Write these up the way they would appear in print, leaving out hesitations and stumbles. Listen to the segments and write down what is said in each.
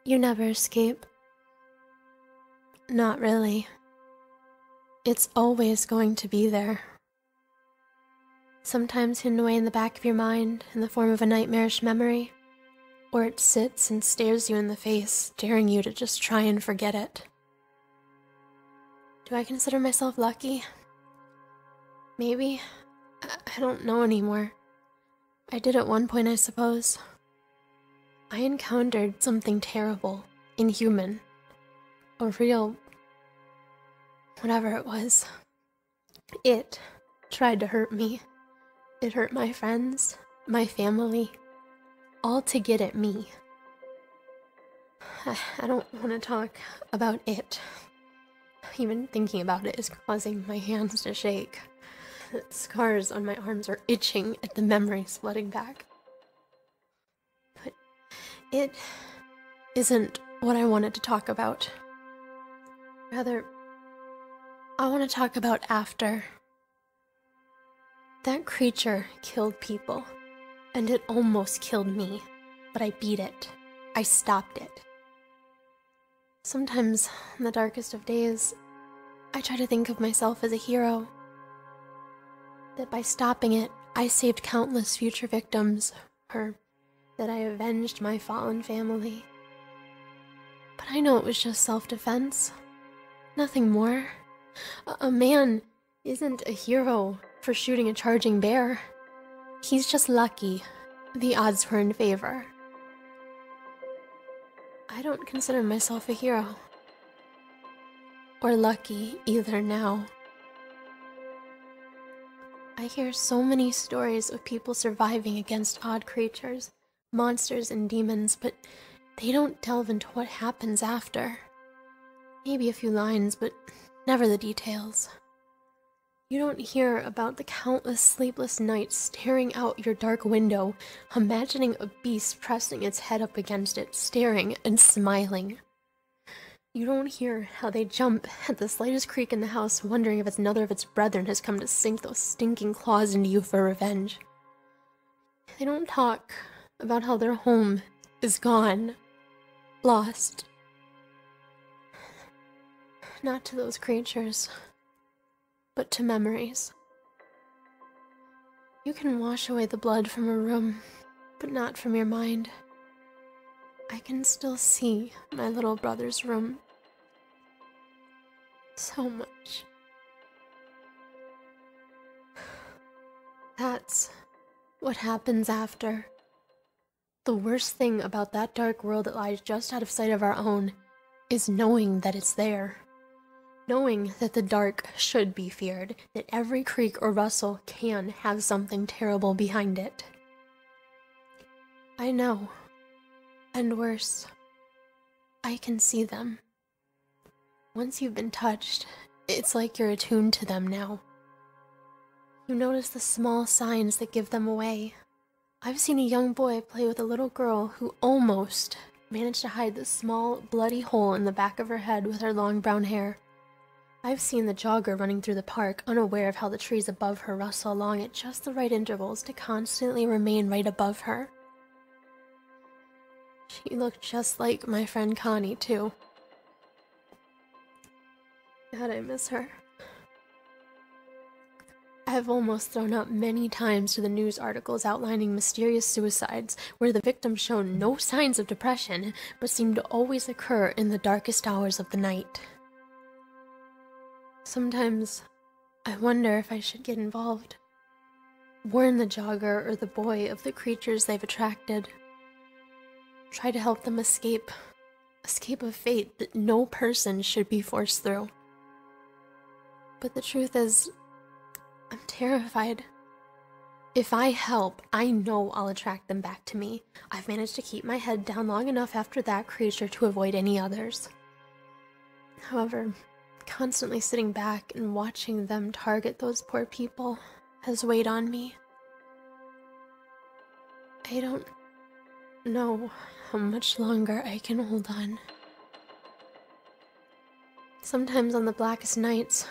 You never escape. Not really. It's always going to be there. Sometimes hidden away in the back of your mind in the form of a nightmarish memory, or it sits and stares you in the face, daring you to just try and forget it. Do I consider myself lucky? Maybe. I don't know anymore. I did at one point, I suppose. I encountered something terrible, inhuman, a real... whatever it was. It tried to hurt me. It hurt my friends, my family, all to get at me. I don't want to talk about it. Even thinking about it is causing my hands to shake. The scars on my arms are itching at the memories flooding back. But it isn't what I wanted to talk about. Rather, I want to talk about after. That creature killed people, and it almost killed me, but I beat it. I stopped it. Sometimes, in the darkest of days, I try to think of myself as a hero. That by stopping it, I saved countless future victims, or that I avenged my fallen family. But I know it was just self-defense. Nothing more. A man isn't a hero for shooting a charging bear. He's just lucky. The odds were in favor. I don't consider myself a hero. Or lucky either now. I hear so many stories of people surviving against odd creatures, monsters and demons, but they don't delve into what happens after. Maybe a few lines, but never the details. You don't hear about the countless sleepless nights staring out your dark window, imagining a beast pressing its head up against it, staring and smiling. You don't hear how they jump at the slightest creak in the house, wondering if another of its brethren has come to sink those stinking claws into you for revenge. They don't talk about how their home is gone, lost. Not to those creatures, but to memories. You can wash away the blood from a room, but not from your mind. I can still see my little brother's room. So much. That's what happens after. The worst thing about that dark world that lies just out of sight of our own is knowing that it's there. Knowing that the dark should be feared, that every creak or rustle can have something terrible behind it. I know. And worse, I can see them. Once you've been touched, it's like you're attuned to them now. You notice the small signs that give them away. I've seen a young boy play with a little girl who almost managed to hide the small, bloody hole in the back of her head with her long brown hair. I've seen the jogger running through the park, unaware of how the trees above her rustle along at just the right intervals to constantly remain right above her. She looked just like my friend Connie, too. God, I miss her. I've almost thrown up many times to the news articles outlining mysterious suicides where the victims show no signs of depression but seem to always occur in the darkest hours of the night. Sometimes I wonder if I should get involved. Warn the jogger or the boy of the creatures they've attracted. Try to help them escape a fate that no person should be forced through. But the truth is, I'm terrified. If I help, I know I'll attract them back to me. I've managed to keep my head down long enough after that creature to avoid any others. However, constantly sitting back and watching them target those poor people has weighed on me. I don't know how much longer I can hold on. Sometimes on the blackest nights,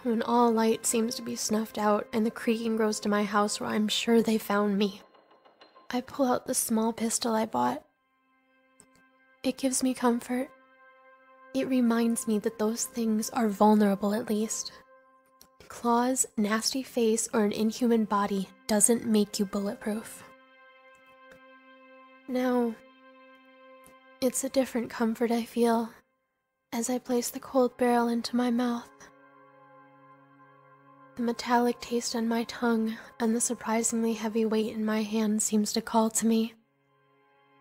when all light seems to be snuffed out and the creaking grows to my house where I'm sure they found me, I pull out the small pistol I bought. It gives me comfort. It reminds me that those things are vulnerable at least. Claws, nasty face, or an inhuman body doesn't make you bulletproof. Now, it's a different comfort I feel as I place the cold barrel into my mouth. The metallic taste on my tongue and the surprisingly heavy weight in my hand seems to call to me,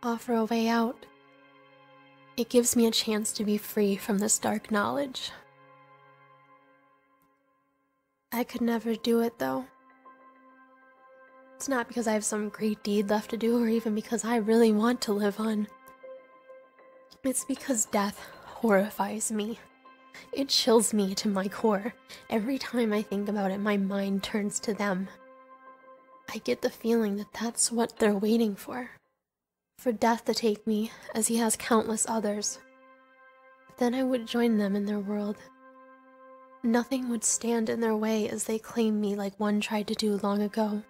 offer a way out. It gives me a chance to be free from this dark knowledge. I could never do it, though. It's not because I have some great deed left to do or even because I really want to live on. It's because death horrifies me. It chills me to my core. Every time I think about it, my mind turns to them. I get the feeling that that's what they're waiting for death to take me, as he has countless others. Then I would join them in their world. Nothing would stand in their way as they claim me like one tried to do long ago.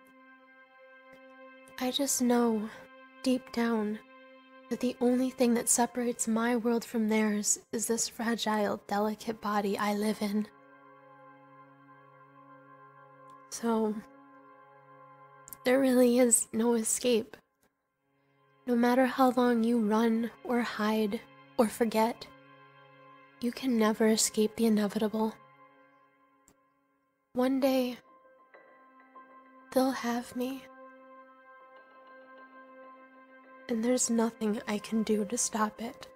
I just know, deep down, that the only thing that separates my world from theirs is this fragile, delicate body I live in. So, there really is no escape. No matter how long you run or hide or forget, you can never escape the inevitable. One day, they'll have me. And there's nothing I can do to stop it.